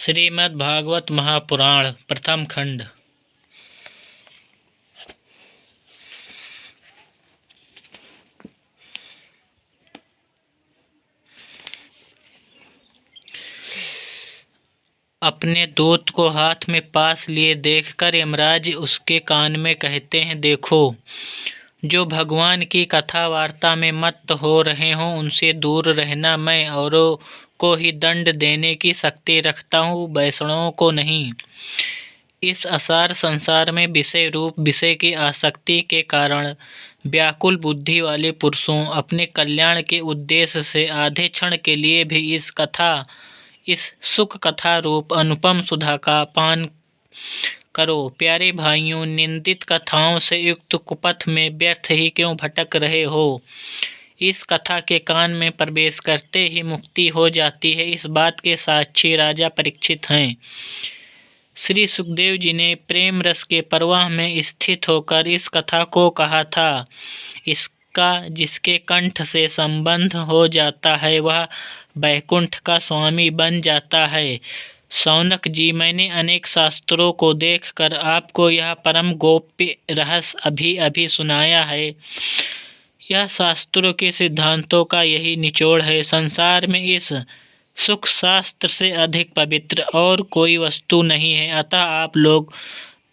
श्रीमद् भागवत महापुराण प्रथम खंड। अपने दूत को हाथ में पास लिए देखकर यमराज उसके कान में कहते हैं, देखो, जो भगवान की कथा वार्ता में मत्त हो रहे हों उनसे दूर रहना। मैं औरों को ही दंड देने की शक्ति रखता हूँ, वैष्णवों को नहीं। इस असार संसार में विषय रूप विषय की आसक्ति के कारण व्याकुल बुद्धि वाले पुरुषों अपने कल्याण के उद्देश्य से आधे क्षण के लिए भी इस सुख कथा रूप अनुपम सुधा का पान करो। प्यारे भाइयों, निंदित कथाओं से युक्त कुपथ में व्यर्थ ही क्यों भटक रहे हो? इस कथा के कान में प्रवेश करते ही मुक्ति हो जाती है। इस बात के साक्षी राजा परीक्षित हैं। श्री सुखदेव जी ने प्रेम रस के प्रवाह में स्थित होकर इस कथा को कहा था। इसका जिसके कंठ से संबंध हो जाता है वह वैकुंठ का स्वामी बन जाता है। शौनक जी, मैंने अनेक शास्त्रों को देखकर आपको यह परम गोप्य रहस्य अभी अभी सुनाया है। यह शास्त्रों के सिद्धांतों का यही निचोड़ है। संसार में इस सुख शास्त्र से अधिक पवित्र और कोई वस्तु नहीं है। अतः आप लोग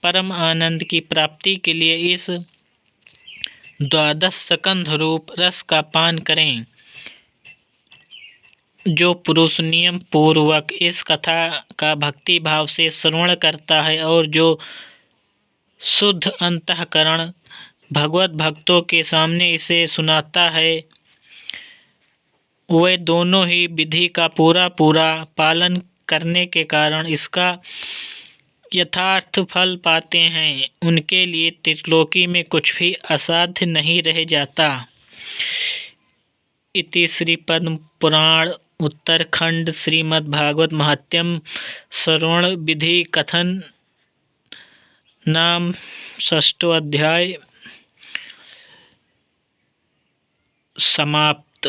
परम आनंद की प्राप्ति के लिए इस द्वादश स्कंध रूप रस का पान करें। जो पुरुष नियम पूर्वक इस कथा का भक्ति भाव से श्रवण करता है और जो शुद्ध अंतःकरण भगवत भक्तों के सामने इसे सुनाता है, वे दोनों ही विधि का पूरा पालन करने के कारण इसका यथार्थ फल पाते हैं। उनके लिए त्रिलोकी में कुछ भी असाध्य नहीं रह जाता। इति श्री पद्म पुराण उत्तरखंड श्रीमद्भागवत महात्म्यम श्रवण विधि कथन नाम 6वां अध्याय समाप्त।